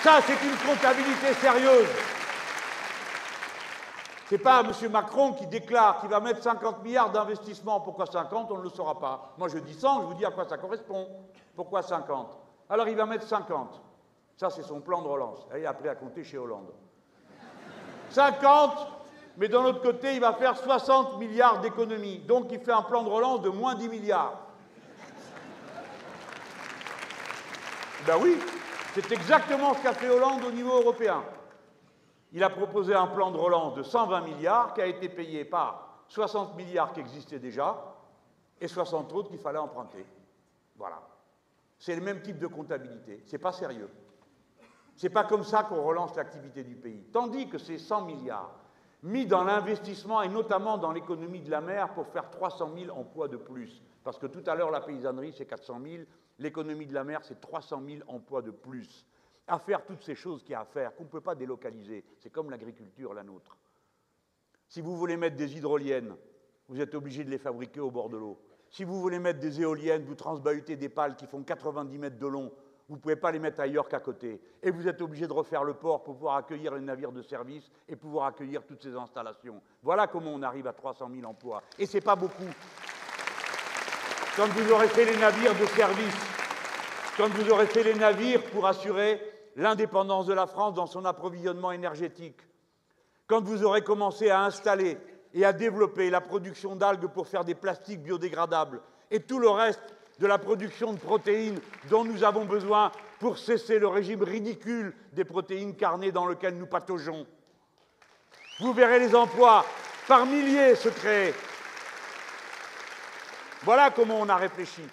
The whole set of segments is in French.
Ça, c'est une comptabilité sérieuse. Ce n'est pas M. Macron qui déclare qu'il va mettre 50 milliards d'investissements. Pourquoi 50? On ne le saura pas. Moi, je dis 100, je vous dis à quoi ça correspond. Pourquoi 50? Alors, il va mettre 50. Ça, c'est son plan de relance. Il est appris à compter chez Hollande. 50, mais d'un autre côté, il va faire 60 milliards d'économies. Donc, il fait un plan de relance de moins 10 milliards. Ben oui, c'est exactement ce qu'a fait Hollande au niveau européen. Il a proposé un plan de relance de 120 milliards qui a été payé par 60 milliards qui existaient déjà et 60 autres qu'il fallait emprunter. Voilà. C'est le même type de comptabilité. C'est pas sérieux. C'est pas comme ça qu'on relance l'activité du pays. Tandis que ces 100 milliards mis dans l'investissement et notamment dans l'économie de la mer pour faire 300 000 emplois de plus. Parce que tout à l'heure, la paysannerie, c'est 400 000, l'économie de la mer, c'est 300 000 emplois de plus. À faire toutes ces choses qu'il y a à faire, qu'on ne peut pas délocaliser. C'est comme l'agriculture, la nôtre. Si vous voulez mettre des hydroliennes, vous êtes obligé de les fabriquer au bord de l'eau. Si vous voulez mettre des éoliennes, vous transbahutez des pales qui font 90 mètres de long, vous ne pouvez pas les mettre ailleurs qu'à côté. Et vous êtes obligé de refaire le port pour pouvoir accueillir les navires de service et pouvoir accueillir toutes ces installations. Voilà comment on arrive à 300 000 emplois. Et ce n'est pas beaucoup. Quand vous aurez fait les navires de service, quand vous aurez fait les navires pour assurer l'indépendance de la France dans son approvisionnement énergétique, quand vous aurez commencé à installer et à développer la production d'algues pour faire des plastiques biodégradables et tout le reste de la production de protéines dont nous avons besoin pour cesser le régime ridicule des protéines carnées dans lequel nous pataugeons. Vous verrez les emplois par milliers se créer. Voilà comment on a réfléchi.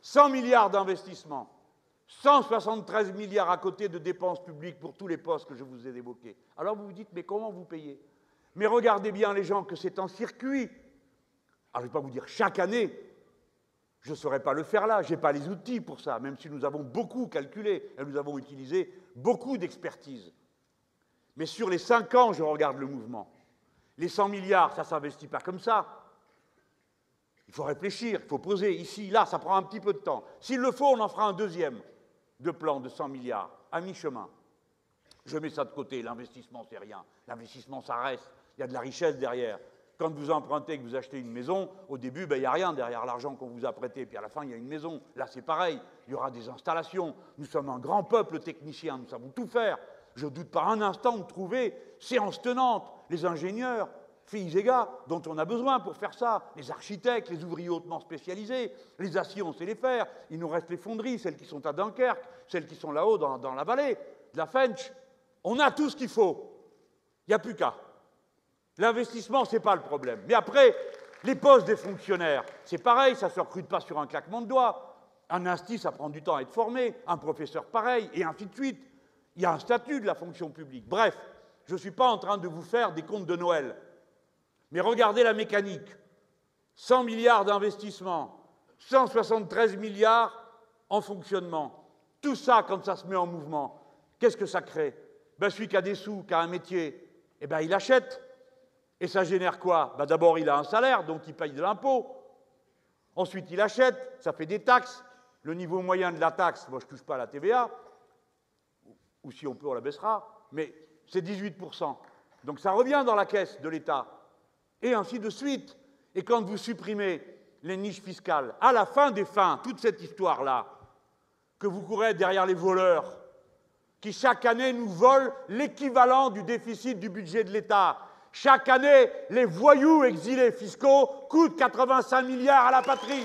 100 milliards d'investissements, 173 milliards à côté de dépenses publiques pour tous les postes que je vous ai évoqués. Alors vous vous dites, mais comment vous payez? Mais regardez bien les gens que c'est un circuit. Alors je ne vais pas vous dire chaque année, je ne saurais pas le faire là, je n'ai pas les outils pour ça, même si nous avons beaucoup calculé et nous avons utilisé beaucoup d'expertise. Mais sur les 5 ans, je regarde le mouvement. Les 100 milliards, ça ne s'investit pas comme ça. Il faut réfléchir, il faut poser ici, là, ça prend un petit peu de temps. S'il le faut, on en fera un deuxième de plan de 100 milliards, à mi-chemin. Je mets ça de côté, l'investissement, c'est rien. L'investissement, ça reste, il y a de la richesse derrière. Quand vous empruntez, que vous achetez une maison, au début, il n'y a rien derrière l'argent qu'on vous a prêté, puis à la fin, il y a une maison. Là, c'est pareil, il y aura des installations. Nous sommes un grand peuple technicien, nous savons tout faire. Je ne doute pas un instant de trouver séance tenante, les ingénieurs, filles et gars, dont on a besoin pour faire ça, les architectes, les ouvriers hautement spécialisés, les aciers, on sait les faire. Il nous reste les fonderies, celles qui sont à Dunkerque, celles qui sont là-haut dans la vallée, de la Fench. On a tout ce qu'il faut. Il n'y a plus qu'à. L'investissement, ce n'est pas le problème. Mais après, les postes des fonctionnaires, c'est pareil, ça ne se recrute pas sur un claquement de doigts. Un insti, ça prend du temps à être formé, un professeur pareil, et ainsi de suite. Il y a un statut de la fonction publique. Bref, je ne suis pas en train de vous faire des contes de Noël. Mais regardez la mécanique. 100 milliards d'investissements, 173 milliards en fonctionnement. Tout ça, quand ça se met en mouvement, qu'est-ce que ça crée? Celui qui a des sous, qui a un métier, il achète. Et ça génère quoi? D'abord, il a un salaire, donc il paye de l'impôt. Ensuite, il achète, ça fait des taxes. Le niveau moyen de la taxe, moi je ne touche pas à la TVA, ou si on peut, on la baissera, mais c'est 18%. Donc ça revient dans la caisse de l'État. Et ainsi de suite. Et quand vous supprimez les niches fiscales, à la fin des fins, toute cette histoire-là, que vous courez derrière les voleurs, qui chaque année nous volent l'équivalent du déficit du budget de l'État. Chaque année, les voyous exilés fiscaux coûtent 85 milliards à la patrie.